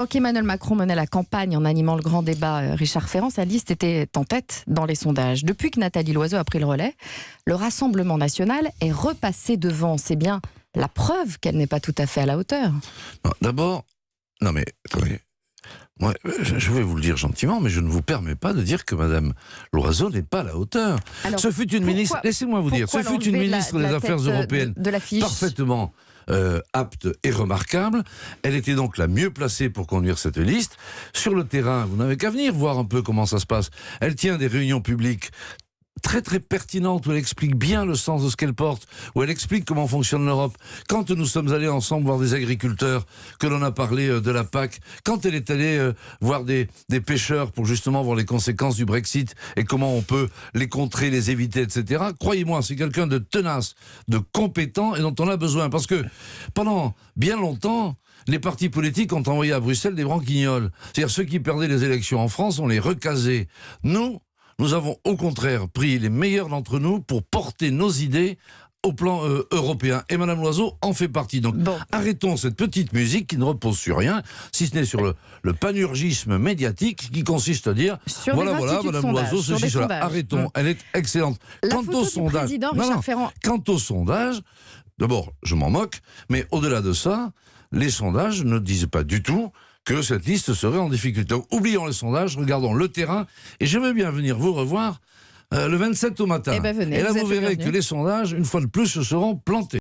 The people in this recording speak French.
Donc Emmanuel Macron menait la campagne en animant le grand débat Richard Ferrand. Sa liste était en tête dans les sondages. Depuis que Nathalie Loiseau a pris le relais, le Rassemblement national est repassé devant. C'est bien la preuve qu'elle n'est pas tout à fait à la hauteur. D'abord, non mais attendez, moi, je vais vous le dire gentiment, mais je ne vous permets pas de dire que Madame Loiseau n'est pas à la hauteur. Alors, ce fut une ministre, laissez-moi vous dire, ce fut une ministre des Affaires européennes de l'affiche parfaitement apte et remarquable. Elle était donc la mieux placée pour conduire cette liste. Sur le terrain, vous n'avez qu'à venir voir un peu comment ça se passe. Elle tient des réunions publiques très très pertinente, où elle explique bien le sens de ce qu'elle porte, où elle explique comment fonctionne l'Europe. Quand nous sommes allés ensemble voir des agriculteurs, que l'on a parlé de la PAC, quand elle est allée voir des pêcheurs pour justement voir les conséquences du Brexit et comment on peut les contrer, les éviter, etc. Croyez-moi, c'est quelqu'un de tenace, de compétent et dont on a besoin. Parce que pendant bien longtemps, les partis politiques ont envoyé à Bruxelles des branquignoles. C'est-à-dire ceux qui perdaient les élections en France, on les recasait. Nous avons au contraire pris les meilleurs d'entre nous pour porter nos idées au plan européen. Et Madame Loiseau en fait partie. Donc arrêtons cette petite musique qui ne repose sur rien, si ce n'est sur le panurgisme médiatique qui consiste à dire sur voilà, Madame Loiseau, ceci, cela. Arrêtons, elle est excellente. Quant au sondage, d'abord, je m'en moque, mais au-delà de ça, les sondages ne disent pas du tout que cette liste serait en difficulté. Donc, oublions les sondages, regardons le terrain, et j'aimerais bien venir vous revoir le 27 au matin. Eh ben venez, et là, vous verrez bienvenue. que les sondages, une fois de plus, se seront plantés.